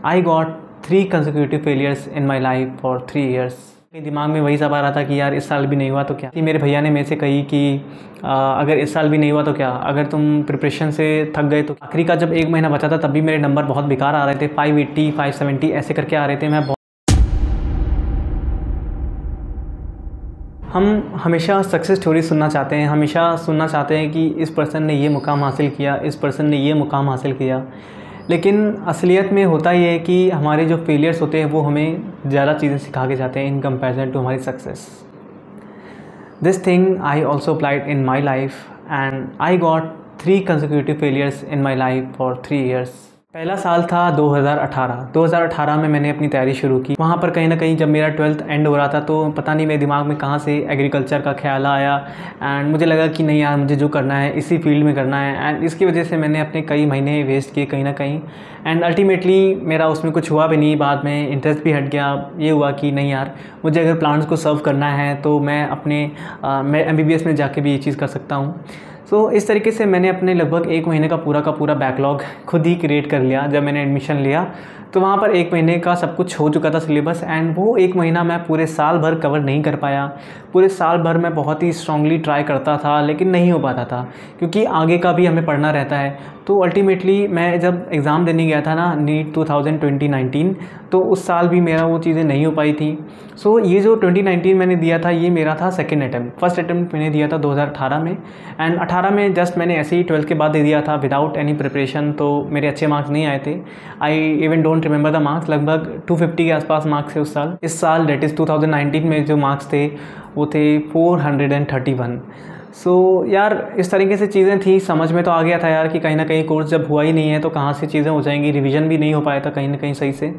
I got 3 consecutive failures in my life for 3 years। मेरे दिमाग में वही सब आ रहा था कि यार इस साल भी नहीं हुआ तो क्या। कि मेरे भैया ने मेरे से कही कि अगर इस साल भी नहीं हुआ तो क्या, अगर तुम प्रिपरेशन से थक गए तो। आखिरी का जब 1 महीना बचा था तब भी मेरे नंबर बहुत बेकार आ रहे थे, 580 570 ऐसे करके आ रहे थे। हम हमेशा सक्सेस स्टोरी सुनना चाहते हैं, हमेशा सुनना चाहते हैं कि इस पर्सन ने ये मुकाम हासिल किया, इस पर्सन ने ये मुकाम हासिल किया। लेकिन असलियत में होता ये है कि हमारे जो फेलियर्स होते हैं वो हमें ज़्यादा चीज़ें सिखा के जाते हैं इन कंपैरिजन टू हमारी success. This thing I also applied in my life and I got 3 consecutive failures in my life for 3 years। पहला साल था 2018 में मैंने अपनी तैयारी शुरू की। वहाँ पर कहीं ना कहीं जब मेरा 12th एंड हो रहा था तो पता नहीं मेरे दिमाग में कहाँ से एग्रीकल्चर का ख्याल आया एंड मुझे लगा कि नहीं यार, मुझे जो करना है इसी फील्ड में करना है। एंड इसकी वजह से मैंने अपने कई महीने वेस्ट किए कहीं ना कहीं एंड अल्टीमेटली मेरा उसमें कुछ हुआ भी नहीं। बाद में इंटरेस्ट भी हट गया। ये हुआ कि नहीं यार, मुझे अगर प्लांट्स को सर्व करना है तो मैं मैं MBBS में जाके भी ये चीज़ कर सकता हूँ। सो इस तरीके से मैंने अपने लगभग 1 महीने का पूरा बैकलॉग खुद ही क्रिएट कर लिया। जब मैंने एडमिशन लिया तो वहाँ पर 1 महीने का सब कुछ हो चुका था सिलेबस एंड वो 1 महीना मैं पूरे साल भर कवर नहीं कर पाया। पूरे साल भर मैं बहुत ही स्ट्रांगली ट्राई करता था लेकिन नहीं हो पाता था, क्योंकि आगे का भी हमें पढ़ना रहता है। तो अल्टीमेटली मैं जब एग्ज़ाम देने गया था ना, नीट 2019, तो उस साल भी मेरा वो चीज़ें नहीं हो पाई थी। सो ये जो 2019 मैंने दिया था ये मेरा था सेकेंड अटैम्प्ट। फर्स्ट अटैम्प्ट मैंने दिया था 2018 में एंड 18 में जस्ट मैंने ऐसे ही 12th के बाद दे दिया था विदाउट एनी प्रिपरेशन। तो मेरे अच्छे मार्क्स नहीं आए थे। I even don't remember the marks. लगभग 250 के आसपास मार्क्स थे उस साल। इस साल डेट इज़ 2019 में जो मार्क्स थे वो थे 431। सो यार इस तरीके से चीज़ें थी। समझ में तो आ गया था यार कि कहीं ना कहीं कोर्स जब हुआ ही नहीं है तो कहाँ से चीज़ें हो जाएंगी। रिवीजन भी नहीं हो पाया था कहीं ना कहीं सही से।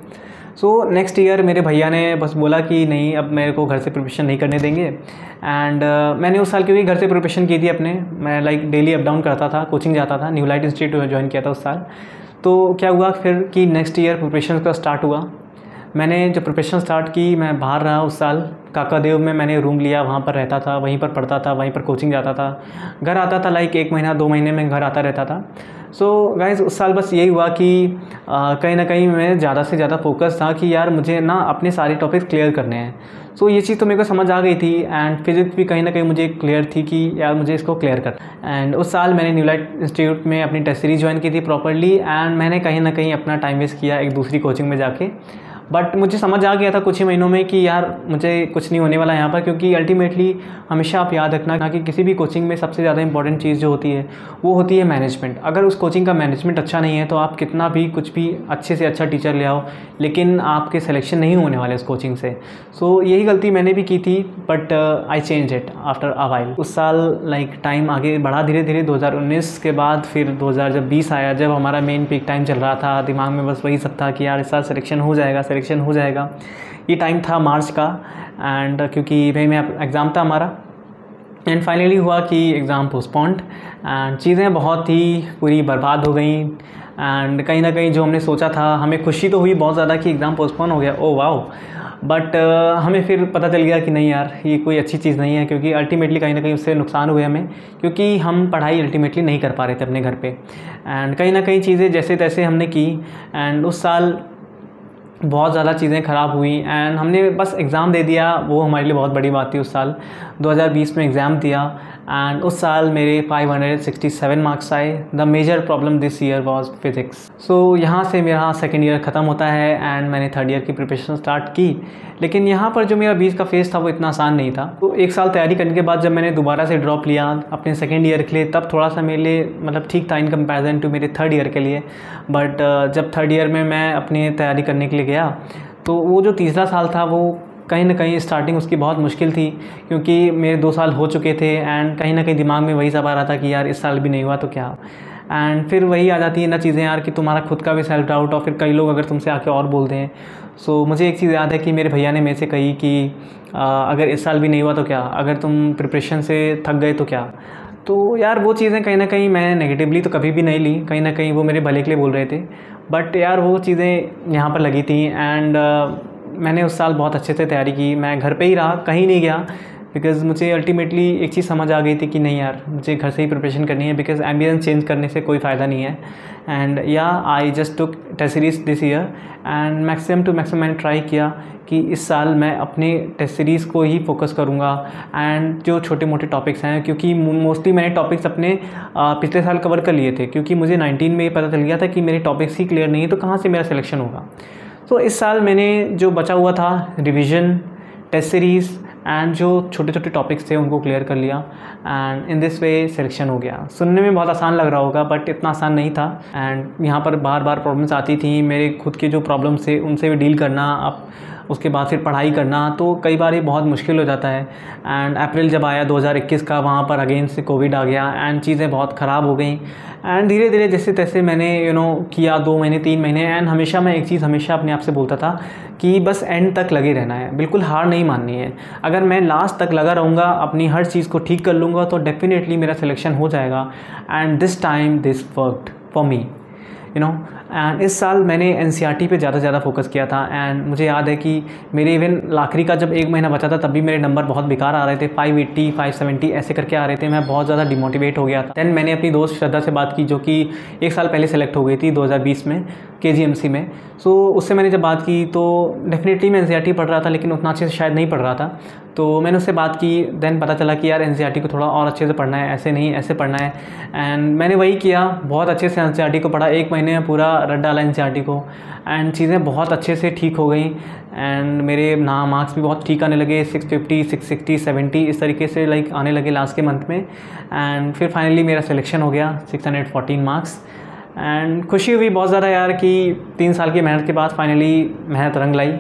सो नेक्स्ट ईयर मेरे भैया ने बस बोला कि नहीं, अब मेरे को घर से प्रिपरेशन नहीं करने देंगे। एंड मैंने उस साल क्योंकि घर से प्रिपरेशन की थी अपने, मैं लाइक डेली अप डाउन करता था, कोचिंग जाता था, न्यू लाइट इंस्टीट्यूट ज्वाइन किया था उस साल। तो क्या हुआ फिर कि नेक्स्ट ईयर प्रिपरेशन का स्टार्ट हुआ। मैंने जब प्रिपरेशन स्टार्ट की मैं बाहर रहा उस साल। काकादेव में मैंने रूम लिया, वहाँ पर रहता था, वहीं पर पढ़ता था, वहीं पर कोचिंग जाता था। घर आता था लाइक 1 महीना 2 महीने में घर आता रहता था। सो गाइस उस साल बस यही हुआ कि कहीं ना कहीं मैं ज़्यादा से ज़्यादा फोकस था कि यार मुझे ना अपने सारे टॉपिक्स क्लियर करने हैं। सो ये चीज़ तो मेरे को समझ आ गई थी एंड फिज़िक्स भी कहीं ना कहीं मुझे क्लियर थी कि यार मुझे इसको क्लियर करना। एंड उस साल मैंने न्यू लाइट इंस्टीट्यूट में अपनी टेस्ट सीरीज ज्वाइन की थी प्रॉपरली एंड मैंने कहीं ना कहीं अपना टाइम वेस्ट किया एक दूसरी कोचिंग में जाके। बट मुझे समझ आ गया था कुछ ही महीनों में कि यार मुझे कुछ नहीं होने वाला यहाँ पर, क्योंकि अल्टीमेटली हमेशा आप याद रखना कि किसी भी कोचिंग में सबसे ज़्यादा इंपॉर्टेंट चीज़ जो होती है वो होती है मैनेजमेंट। अगर उस कोचिंग का मैनेजमेंट अच्छा नहीं है तो आप कितना भी कुछ भी अच्छे से अच्छा टीचर ले आओ, लेकिन आपके सिलेक्शन नहीं होने वाले उस कोचिंग से। सो यही गलती मैंने भी की थी but I change it after a while. उस साल लाइक टाइम आगे बढ़ा धीरे धीरे। 2019 के बाद फिर 2020 आया, जब हमारा मेन पीक टाइम चल रहा था। दिमाग में बस वही सब था कि यार इस साल सिलेक्शन हो जाएगा। ये टाइम था मार्च का एंड क्योंकि मई में एग्ज़ाम था हमारा एंड फाइनली हुआ कि एग्ज़ाम पोस्टपोन्ड एंड चीज़ें बहुत ही पूरी बर्बाद हो गई। एंड कहीं ना कहीं जो हमने सोचा था, हमें खुशी तो हुई बहुत ज़्यादा कि एग्ज़ाम पोस्टपोन हो गया, ओह वाओ। बट हमें फिर पता चल गया कि नहीं यार ये कोई अच्छी चीज़ नहीं है, क्योंकि अल्टीमेटली कहीं ना कहीं उससे नुकसान हुए हमें, क्योंकि हम पढ़ाई अल्टीमेटली नहीं कर पा रहे थे अपने घर पे। एंड कहीं ना कहीं चीज़ें जैसे तैसे हमने की एंड उस साल बहुत ज़्यादा चीज़ें ख़राब हुई एंड हमने बस एग्ज़ाम दे दिया। वो हमारे लिए बहुत बड़ी बात थी। उस साल 2020 में एग्ज़ाम दिया एंड उस साल मेरे 567 मार्क्स आए। The major problem this year was physics. So यहाँ से मेरा सेकेंड ईयर ख़त्म होता है एंड मैंने थर्ड ईयर की प्रिपरेशन स्टार्ट की। लेकिन यहाँ पर जो मेरा बीच का फेज़ था वो इतना आसान नहीं था। तो 1 साल तैयारी करने के बाद जब मैंने दोबारा से ड्रॉप लिया अपने सेकेंड ईयर के लिए, तब थोड़ा सा मेरे लिए मतलब ठीक था इन कंपैरिजन टू मेरे थर्ड ईयर के लिए। बट जब थर्ड ईयर में मैं अपनी तैयारी करने के लिए गया तो वो जो तीसरा साल था वो कहीं ना कहीं स्टार्टिंग उसकी बहुत मुश्किल थी, क्योंकि मेरे 2 साल हो चुके थे एंड कहीं ना कहीं दिमाग में वही सब आ रहा था कि यार इस साल भी नहीं हुआ तो क्या। एंड फिर वही आ जाती है ना चीज़ें यार कि तुम्हारा खुद का भी सेल्फ डाउट और फिर कई लोग अगर तुमसे आके और बोलते हैं। सो मुझे एक चीज़ याद है कि मेरे भैया ने मेरे से कही कि अगर इस साल भी नहीं हुआ तो क्या, अगर तुम प्रिपरेशन से थक गए तो क्या। तो यार वो चीज़ें कहीं ना कहीं मैं नेगेटिवली तो कभी भी नहीं ली, कहीं ना कहीं वो मेरे भले के लिए बोल रहे थे। बट यार वो चीज़ें यहाँ पर लगी थी एंड मैंने उस साल बहुत अच्छे से तैयारी की। मैं घर पे ही रहा, कहीं नहीं गया। बिकॉज़ मुझे अल्टीमेटली एक चीज़ समझ आ गई थी कि नहीं यार, मुझे घर से ही प्रिपरेशन करनी है, बिकॉज़ एम्बियंस चेंज करने से कोई फ़ायदा नहीं है। एंड या I just took test series this year and maximum to maximum मैंने ट्राई किया कि इस साल मैं अपने टेस्ट सीरीज़ को ही फोकस करूँगा एंड जो छोटे मोटे टॉपिक्स हैं, क्योंकि मोस्टली मैंने टॉपिक्स अपने पिछले साल कवर कर लिए थे, क्योंकि मुझे 19 में ये पता चल गया था कि मेरे टॉपिक्स ही क्लियर नहीं है तो कहाँ से मेरा सिलेक्शन होगा। तो इस साल मैंने जो बचा हुआ था रिवीजन, टेस्ट सीरीज़ एंड जो छोटे छोटे टॉपिक्स थे उनको क्लियर कर लिया and in this way selection हो गया। सुनने में बहुत आसान लग रहा होगा बट इतना आसान नहीं था। एंड यहाँ पर बार बार प्रॉब्लम्स आती थी, मेरे खुद के जो प्रॉब्लम्स थे उनसे भी डील करना, अब उसके बाद फिर पढ़ाई करना, तो कई बार ये बहुत मुश्किल हो जाता है। एंड अप्रैल जब आया 2021 का, वहाँ पर अगेन से कोविड आ गया एंड चीज़ें बहुत ख़राब हो गई। एंड धीरे धीरे जैसे तैसे मैंने किया 2 महीने 3 महीने। एंड हमेशा मैं एक चीज़ हमेशा अपने आप से बोलता था कि बस एंड तक लगे रहना है, बिल्कुल हार नहीं माननी है। अगर मैं लास्ट तक लगा रहूँगा, अपनी हर चीज़ को ठीक कर लूँगा तो डेफिनेटली मेरा सिलेक्शन हो जाएगा। And this time this worked for me and इस साल मैंने NCERT पे ज़्यादा फोकस किया था। एंड मुझे याद है कि मेरे इवन आखिरी का जब 1 महीना बचा था तब भी मेरे नंबर बहुत बेकार आ रहे थे, 580 570 ऐसे करके आ रहे थे। मैं बहुत ज़्यादा डिमोटिवेट हो गया था। दैन मैंने अपनी दोस्त श्रद्धा से बात की, जो कि 1 साल पहले सेलेक्ट हो गई थी 2020 में KGMC में। सो उससे मैंने जब बात की तो डेफिनेटली मैं NCERT पढ़ रहा था, लेकिन उतना अच्छे से शायद नहीं पढ़ रहा था। तो मैंने उससे बात की, दैन पता चला कि यार NCERT को थोड़ा और अच्छे से पढ़ना है, ऐसे नहीं ऐसे पढ़ना है। एंड मैंने वही किया, बहुत अच्छे से NCERT को पढ़ा, 1 महीने में पूरा रट डाला NCERT को। एंड चीज़ें बहुत अच्छे से ठीक हो गई एंड मेरे मार्क्स भी बहुत ठीक आने लगे, 650 660 70 इस तरीके से आने लगे लास्ट के मंथ में। एंड फिर फाइनली मेरा सिलेक्शन हो गया, 614 मार्क्स। एंड खुशी हुई बहुत ज़्यादा यार कि 3 साल की मेहनत के बाद फाइनली मेहनत रंग लाई।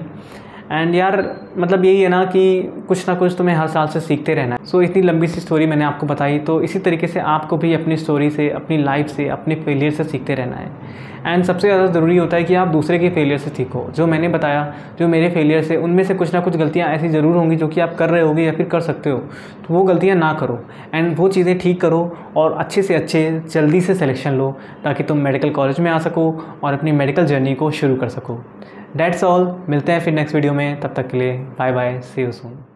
एंड यार मतलब यही है ना कि कुछ ना कुछ तुम्हें हर साल से सीखते रहना है। सो इतनी लंबी सी स्टोरी मैंने आपको बताई, तो इसी तरीके से आपको भी अपनी स्टोरी से, अपनी लाइफ से, अपने फेलियर से सीखते रहना है। एंड सबसे ज़्यादा ज़रूरी होता है कि आप दूसरे के फेलियर से सीखो। जो मैंने बताया, जो मेरे फेलियर से, उनमें से कुछ ना कुछ गलतियाँ ऐसी ज़रूर होंगी जो कि आप कर रहे होगे या फिर कर सकते हो, तो वो गलतियाँ ना करो एंड वो चीज़ें ठीक करो और अच्छे से अच्छे जल्दी से सिलेक्शन लो, ताकि तुम मेडिकल कॉलेज में आ सको और अपनी मेडिकल जर्नी को शुरू कर सको। दैट्स ऑल, मिलते हैं फिर नेक्स्ट वीडियो में, तब तक के लिए bye bye, see you soon.